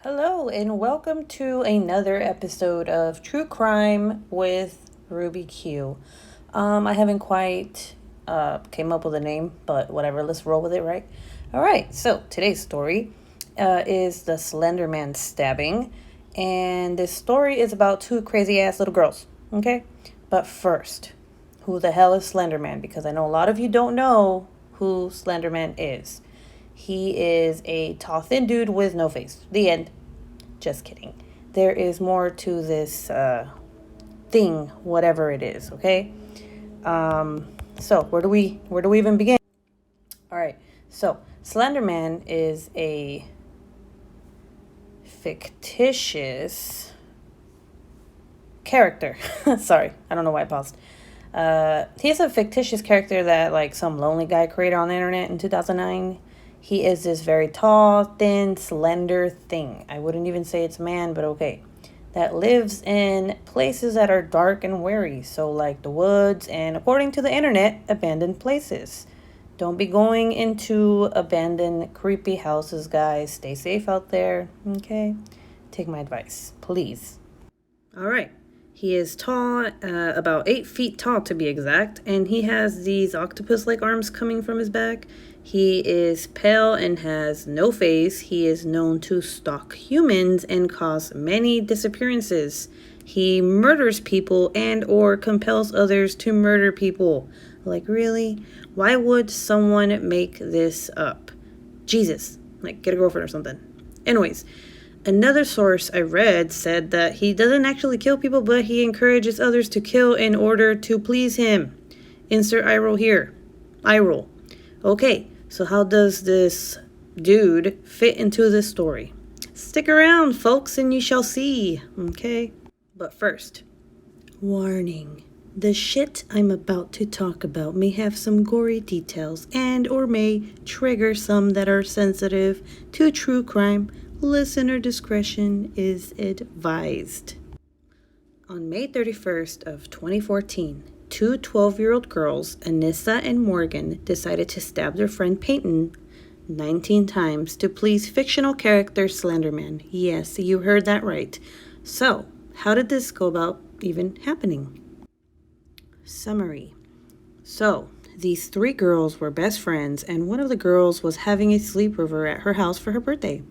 Hello, and welcome to another episode of True Crime with Ruby Q. I haven't quite came up with a name, but whatever, let's roll with it, right? All right, so today's story is the Slenderman stabbing, and this story is about two crazy ass little girls, okay? But first, who the hell is Slenderman? Because I know a lot of you don't know who Slenderman is. He is a tall, thin dude with no face. The end. Just kidding. There is more to this thing, whatever it is. Okay. So where do we even begin? All right. So Slenderman is a fictitious character. Sorry, I don't know why I paused. He's a fictitious character that like some lonely guy created on the internet in 2009. He is this very tall, thin, slender thing. I wouldn't even say it's a man, but okay. That lives in places that are dark and weary. So like the woods and, according to the internet, abandoned places. Don't be going into abandoned, creepy houses, guys. Stay safe out there, okay? Take my advice, please. All right. He is tall, about 8 feet tall to be exact, and he has these octopus-like arms coming from his back. He is pale and has no face. He is known to stalk humans and cause many disappearances. He murders people and or compels others to murder people. Like, really? Why would someone make this up? Jesus, like, get a girlfriend or something. Anyways, another source I read said that he doesn't actually kill people, but he encourages others to kill in order to please him. Insert eye roll here. Eye roll. Okay, so how does this dude fit into this story? Stick around, folks, and you shall see. Okay? But first, warning. The shit I'm about to talk about may have some gory details and or may trigger some that are sensitive to true crime. Listener discretion is advised. On May 31st of 2014, two 12-year-old girls, Anissa and Morgan, decided to stab their friend Peyton 19 times to please fictional character Slenderman. Yes, you heard that right. So, how did this go about even happening? Summary. So, these three girls were best friends, and one of the girls was having a sleepover at her house for her birthday.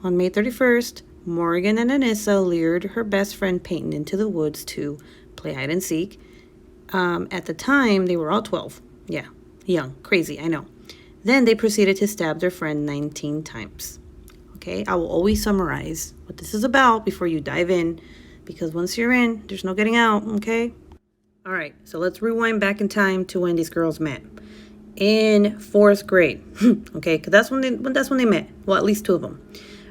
On May 31st, Morgan and Anissa lured her best friend Peyton into the woods to play hide and seek. At the time, they were all 12. Yeah, young, crazy, I know. Then they proceeded to stab their friend 19 times. Okay, I will always summarize what this is about before you dive in, because once you're in, there's no getting out, okay? All right, so let's rewind back in time to when these girls met. In 4th grade, okay, because that's when they met. Well, at least two of them.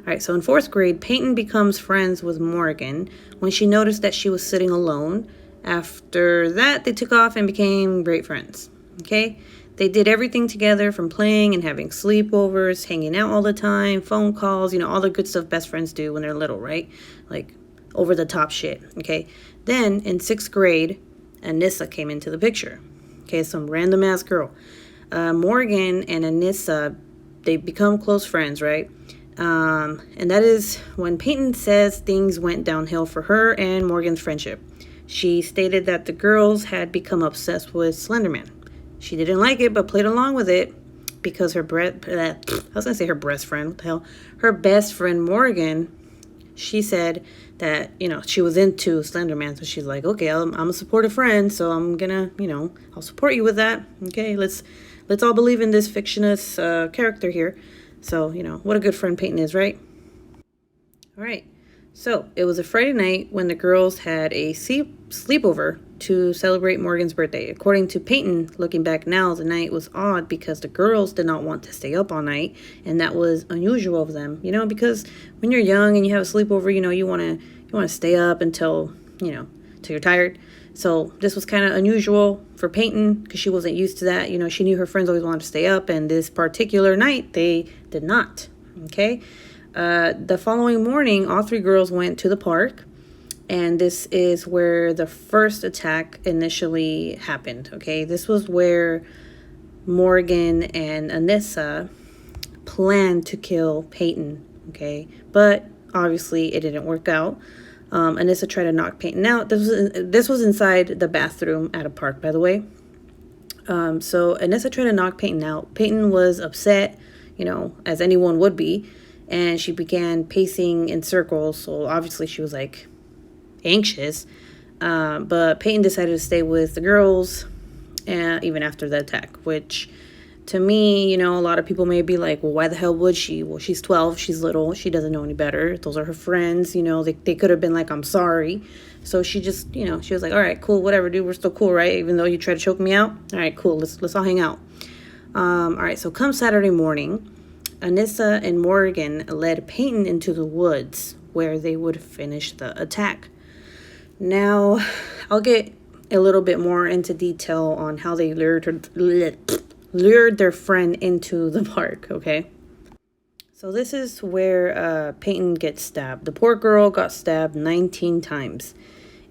All right, so in 4th grade, Peyton becomes friends with Morgan when she noticed that she was sitting alone. After that, they took off and became great friends, okay? They did everything together, from playing and having sleepovers, hanging out all the time, phone calls, all the good stuff best friends do when they're little, right? Like, over-the-top shit, okay? Then, in 6th grade, Anissa came into the picture, okay? Some random-ass girl. Morgan and Anissa, they become close friends, right? And that is when Peyton says things went downhill for her and Morgan's friendship. She stated that the girls had become obsessed with Slenderman. She didn't like it, but played along with it because her best friend Morgan, she said that, she was into Slenderman. So she's like, okay, I'm a supportive friend, so I'm gonna, I'll support you with that. Okay, let's all believe in this fictitious character here. So, what a good friend Peyton is, right? All right. So, it was a Friday night when the girls had a sleepover to celebrate Morgan's birthday. According to Peyton, looking back now, the night was odd because the girls did not want to stay up all night, and that was unusual of them, because when you're young and you have a sleepover, you want to stay up until till you're tired. So this was kind of unusual for Peyton because she wasn't used to that. She knew her friends always wanted to stay up, and this particular night they did not. Okay. The following morning, all three girls went to the park, and this is where the first attack initially happened. Okay. This was where Morgan and Anissa planned to kill Peyton. Okay. But Obviously, it didn't work out. Anissa tried to knock Peyton out. This was inside the bathroom at a park, by the way. So Anissa tried to knock Peyton out. Peyton was upset, as anyone would be, and she began pacing in circles. So obviously she was like anxious. But Peyton decided to stay with the girls, even after the attack, which to me, a lot of people may be like, well, why the hell would she? Well, she's 12, she's little, she doesn't know any better. Those are her friends, they could have been like, I'm sorry. So she just, she was like, all right, cool, whatever, dude, we're still cool, right? Even though you tried to choke me out. All right, cool, let's all hang out. All right, so come Saturday morning, Anissa and Morgan led Peyton into the woods where they would finish the attack. Now, I'll get a little bit more into detail on how they lured their friend into the park, okay? So this is where Peyton gets stabbed. The poor girl got stabbed 19 times.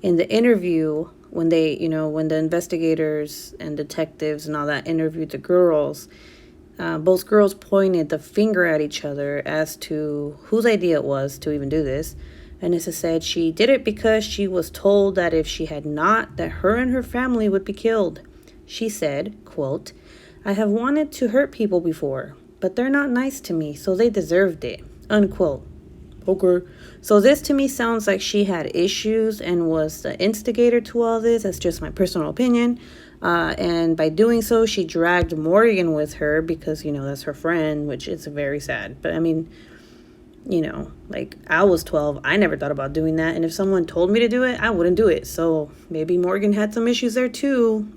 In the interview, when when the investigators and detectives and all that interviewed the girls, both girls pointed the finger at each other as to whose idea it was to even do this. Anissa said she did it because she was told that if she had not, that her and her family would be killed. She said, quote, I have wanted to hurt people before, but they're not nice to me, so they deserved it, unquote. Okay. So this to me sounds like she had issues and was the instigator to all this. That's just my personal opinion. And by doing so, she dragged Morgan with her because, that's her friend, which is very sad. But I mean, I was 12. I never thought about doing that. And if someone told me to do it, I wouldn't do it. So maybe Morgan had some issues there too,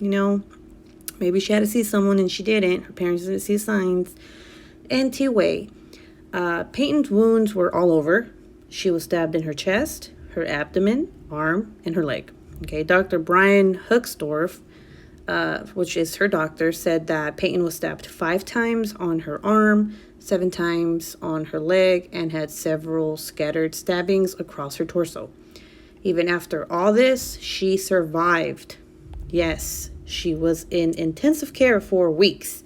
Maybe she had to see someone and she didn't. Her parents didn't see signs. Anyway, Peyton's wounds were all over. She was stabbed in her chest, her abdomen, arm, and her leg. Okay, Dr. Brian Huxdorf, which is her doctor, said that Peyton was stabbed 5 times on her arm, 7 times on her leg, and had several scattered stabbings across her torso. Even after all this, she survived. Yes, she was in intensive care for weeks.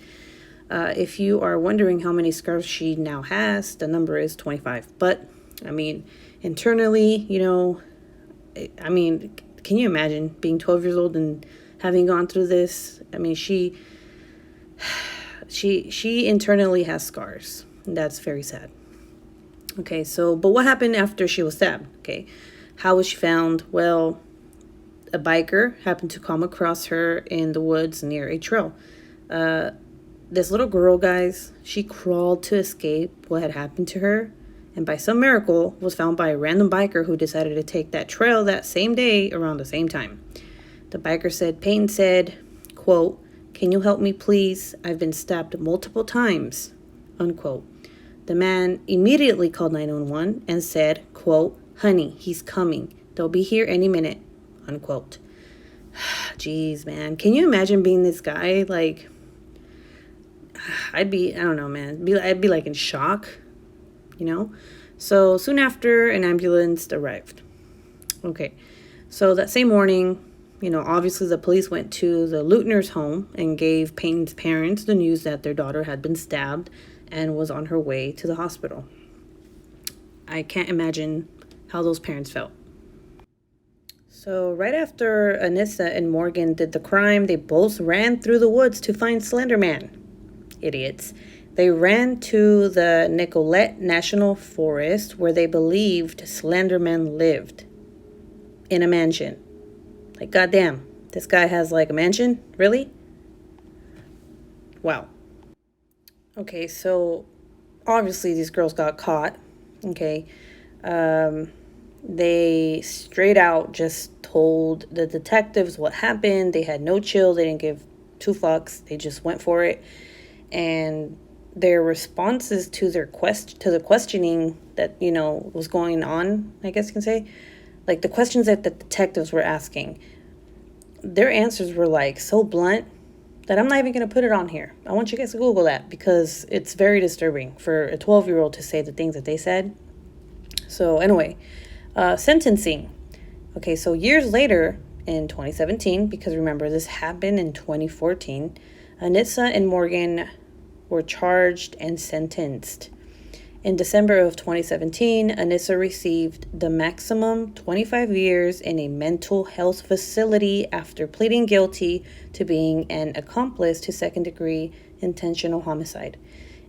If you are wondering how many scars she now has, the number is 25. But, internally, can you imagine being 12 years old and having gone through this? She internally has scars. That's very sad. Okay, but what happened after she was stabbed? Okay, how was she found? Well, a biker happened to come across her in the woods near a trail. This little girl, guys, she crawled to escape what had happened to her, and by some miracle was found by a random biker who decided to take that trail that same day around the same time. The biker said, Peyton said, quote, can you help me please? I've been stabbed multiple times, unquote. The man immediately called 911 and said, quote, honey, he's coming. They'll be here any minute, unquote. Jeez, man. Can you imagine being this guy? I don't know, man. I'd be like in shock, So soon after, an ambulance arrived. Okay. So that same morning, obviously the police went to the Leutner's home and gave Peyton's parents the news that their daughter had been stabbed and was on her way to the hospital. I can't imagine how those parents felt. So right after Anissa and Morgan did the crime, they both ran through the woods to find Slenderman. Idiots. They ran to the Nicollet National Forest where they believed Slenderman lived. In a mansion. Goddamn, this guy has a mansion? Really? Wow. Okay, so obviously these girls got caught. Okay. They straight out just told the detectives what happened. They had no chill. They didn't give 2 fucks. They just went for it. And their responses to the questioning that, was going on, I guess you can say, the questions that the detectives were asking, their answers were so blunt that I'm not even going to put it on here. I want you guys to Google that because it's very disturbing for a 12-year-old to say the things that they said. So anyway, sentencing. Okay, so years later in 2017, because remember this happened in 2014, Anissa and Morgan were charged and sentenced. In December of 2017, Anissa received the maximum 25 years in a mental health facility after pleading guilty to being an accomplice to second-degree intentional homicide.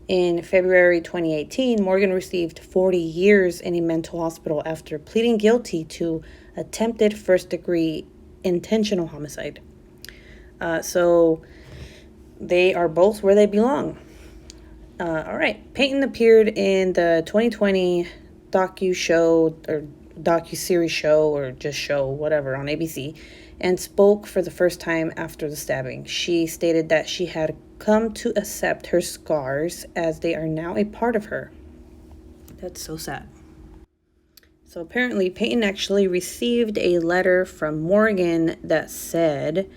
In February 2018, Morgan received 40 years in a mental hospital after pleading guilty to attempted first-degree intentional homicide. So they are both where they belong. All right. Peyton appeared in the 2020 docu-series show, or just show, whatever, on ABC, and spoke for the first time after the stabbing. She stated that she had come to accept her scars as they are now a part of her. That's so sad. So apparently Peyton actually received a letter from Morgan that said,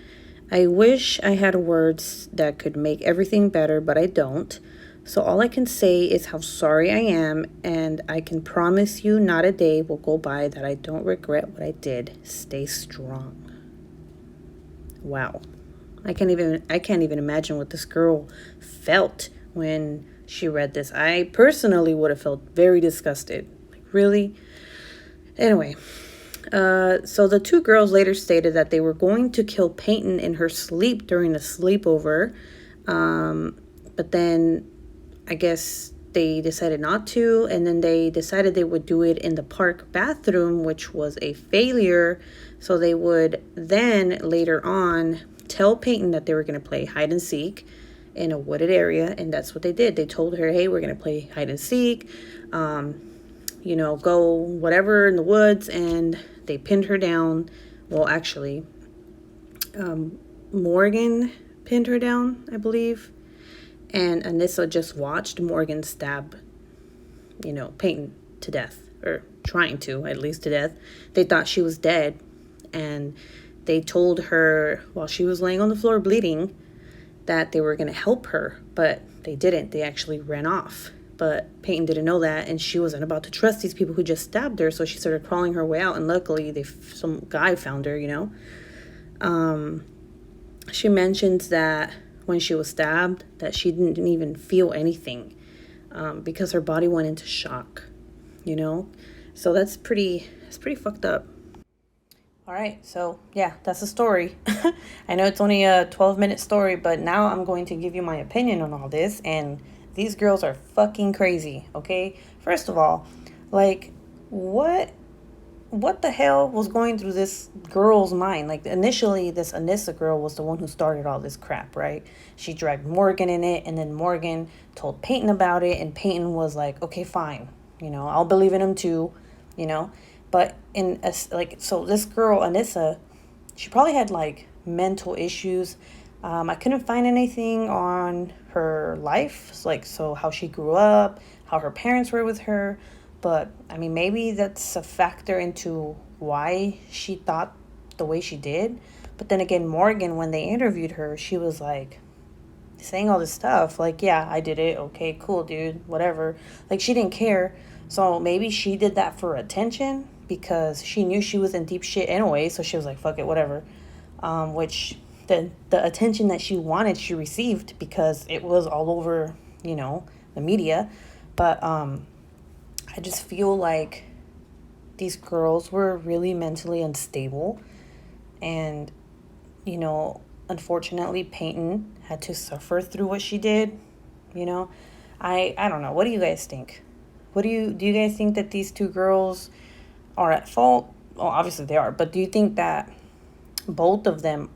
"I wish I had words that could make everything better, but I don't. So all I can say is how sorry I am, and I can promise you not a day will go by that I don't regret what I did. Stay strong." Wow. I can't even imagine what this girl felt when she read this. I personally would have felt very disgusted. Like, really? Anyway, so the two girls later stated that they were going to kill Peyton in her sleep during a sleepover, but then I guess they decided not to, and then they decided they would do it in the park bathroom, which was a failure. So they would then later on tell Peyton that they were going to play hide and seek in a wooded area, and that's what they did. They told her, "Hey, we're going to play hide and seek, go whatever in the woods," and they pinned her down. Well, actually, Morgan pinned her down, I believe. And Anissa just watched Morgan stab, Peyton to death, or trying to, at least to death. They thought she was dead, and they told her while she was laying on the floor bleeding that they were going to help her, but they didn't. They actually ran off. But Peyton didn't know that, and she wasn't about to trust these people who just stabbed her, so she started crawling her way out, and luckily some guy found her, She mentions that when she was stabbed, that she didn't even feel anything, because her body went into shock, So that's pretty fucked up. All right, so yeah, that's the story. I know it's only a 12-minute story, but now I'm going to give you my opinion on all this, and these girls are fucking crazy, okay? First of all, like, what the hell was going through this girl's mind? Like, initially, this Anissa girl was the one who started all this crap, right? She dragged Morgan in it, and then Morgan told Peyton about it, and Peyton was like, "Okay, fine, I'll believe in him too, But so this girl Anissa, she probably had like mental issues. I couldn't find anything on her life, so how she grew up, how her parents were with her. But, I mean, maybe that's a factor into why she thought the way she did. But then again, Morgan, when they interviewed her, she was like saying all this stuff. Like, "Yeah, I did it. Okay, cool, dude. Whatever." Like, she didn't care. So maybe she did that for attention because she knew she was in deep shit anyway. So she was like, "Fuck it, whatever." Which the attention that she wanted, she received because it was all over, the media. But, I just feel like these girls were really mentally unstable, and unfortunately Peyton had to suffer through what she did. I don't know. What do you guys think? Do you guys think that these two girls are at fault? Well, obviously they are, but do you think that both of them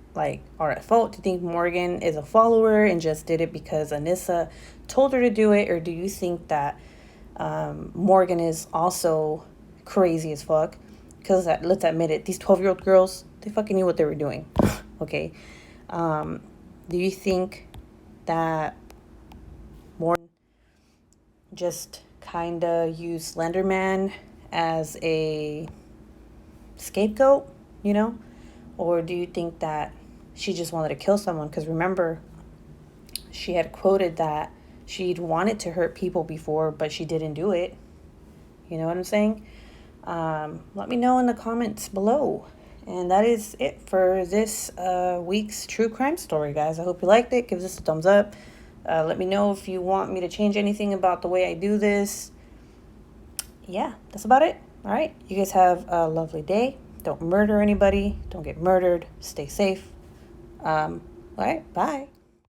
are at fault? Do you think Morgan is a follower and just did it because Anissa told her to do it, or do you think that Morgan is also crazy as fuck? Because let's admit it, these 12-year-old girls, they fucking knew what they were doing. Okay. Do you think that Morgan just kind of used Slenderman as a scapegoat, or do you think that she just wanted to kill someone? Because remember, she had quoted that she'd wanted to hurt people before, but she didn't do it. You know what I'm saying? Let me know in the comments below. And that is it for this week's true crime story, guys. I hope you liked it. Give this a thumbs up. Let me know if you want me to change anything about the way I do this. yeah, that's about it. All right. You guys have a lovely day. Don't murder anybody. Don't get murdered. Stay safe. All right. Bye.